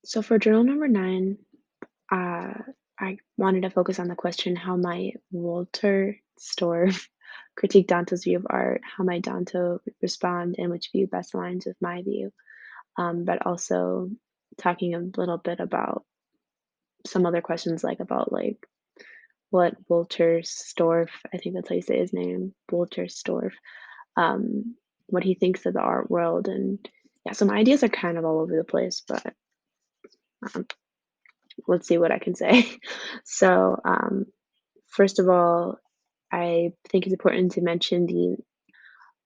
So for journal number 9, uh, I wanted to focus on the question, how might Walter Storff critique Danto's view of art? How might Danto respond, and which view best aligns with my view? But also talking a little bit about some other questions, like about what Wolterstorff, I think that's how you say his name, Wolterstorff, um, what he thinks of the art world, and yeah, so my ideas are kind of all over the place, but um, let's see what I can say. So, first of all, I think it's important to mention the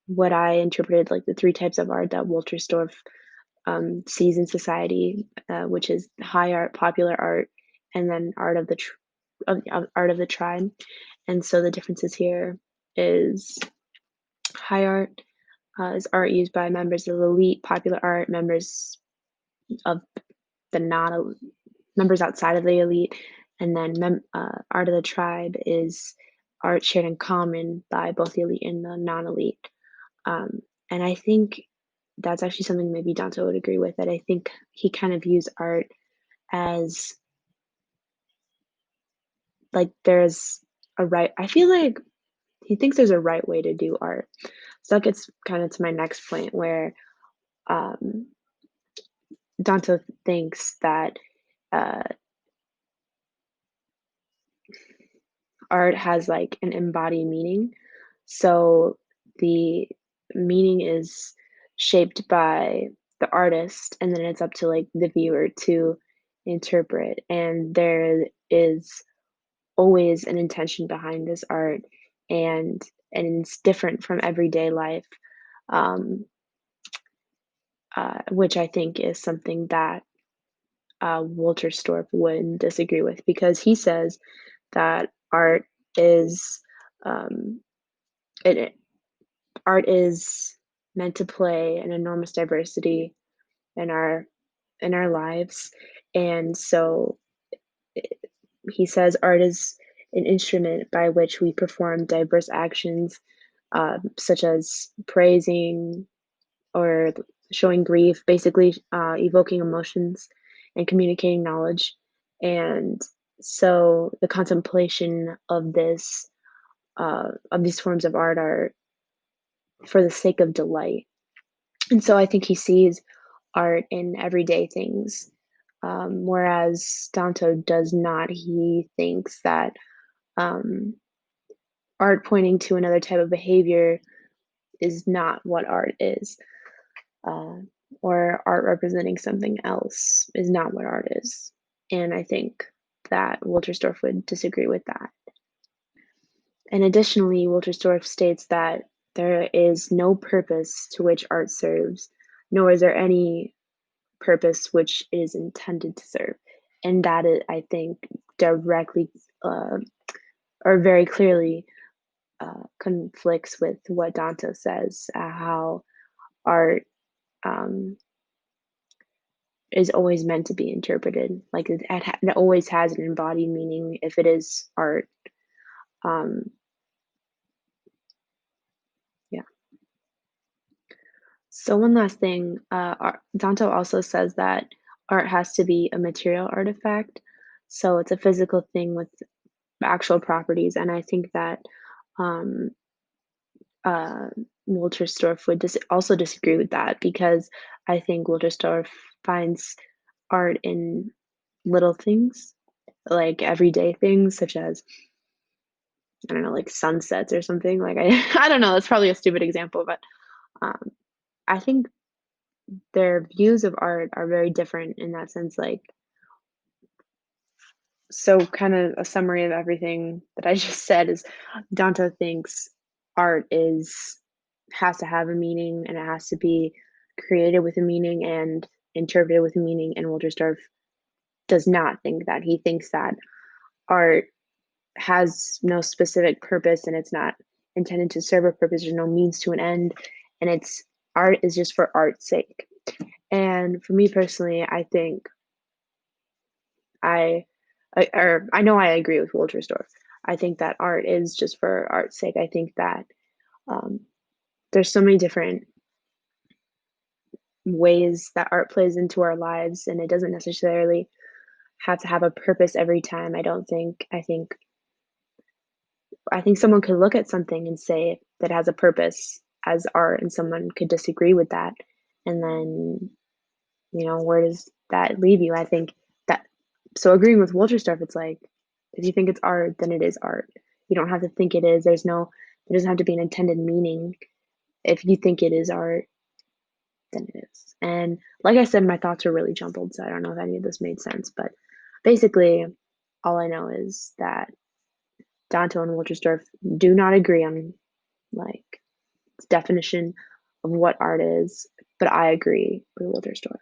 what I interpreted like the three types of art that Walter Storff sees in society, which is high art, popular art, and then art of the art of the tribe. And so the differences here is high art is art used by members of the elite, popular art members of the non members outside of the elite, and then art of the tribe is art shared in common by both the elite and the non-elite. Um, and I think that's actually something maybe Dante would agree with. That I think he kind of views art as like there's a right. I feel like he thinks there's a right way to do art. So that gets kind of to my next point, where um, Dante thinks that uh, art has like an embodied meaning. So the meaning is shaped by the artist, and then it's up to like the viewer to interpret. And there is always an intention behind this art, and it's different from everyday life, um, which I think is something that Walter Storff would disagree with, because he says that is um, it art is meant to play an enormous diversity in our lives, and so he says art is an instrument by which we perform diverse actions, such as praising or showing grief, basically evoking emotions and communicating knowledge. And so the contemplation of these forms of art are for the sake of delight. And so I think he sees art in everyday things, whereas Danto does not. He thinks that um, art pointing to another type of behavior is not what art is, uh, or art representing something else is not what art is. And I think that Wolterstorff would disagree with that. And additionally, Wolterstorff states that there is no purpose to which art serves, nor is there any purpose which it is intended to serve. And that is, I think, directly uh, or very clearly conflicts with what Danto says, how art um, is always meant to be interpreted. Like it always has an embodied meaning if it is art. Um, yeah. So one last thing, Danto also says that art has to be a material artifact. So it's a physical thing with actual properties, and I think that um, uh, Wolterstorff would also disagree with that, because I think Wolterstorff finds art in little things, like everyday things, such as, I don't know, like sunsets or something. Like I don't know. That's probably a stupid example, but um, I think their views of art are very different in that sense. Like, so kind of a summary of everything that I just said is Dante thinks art is has to have a meaning, and it has to be created with a meaning and interpreted with a meaning, and Wolterstorff does not think that. He thinks that art has no specific purpose, and it's not intended to serve a purpose. There's no means to an end, and it's art is just for art's sake. And for me personally, I think I, I know I agree with Wolterstorff. I think that art is just for art's sake. I think that um, there's so many different ways that art plays into our lives, and it doesn't necessarily have to have a purpose every time, I don't think. I think someone could look at something and say that has a purpose as art, and someone could disagree with that, and then, where does that leave you? I think that so agreeing with Wolterstorff, it's like, if you think it's art, then it is art. You don't have to think it is. There doesn't have to be an intended meaning. If you think it is art, then it is. And like I said, my thoughts are really jumbled, so I don't know if any of this made sense. But basically, all I know is that Danto and Wolterstorff do not agree on like definition of what art is, but I agree with Wolterstorff.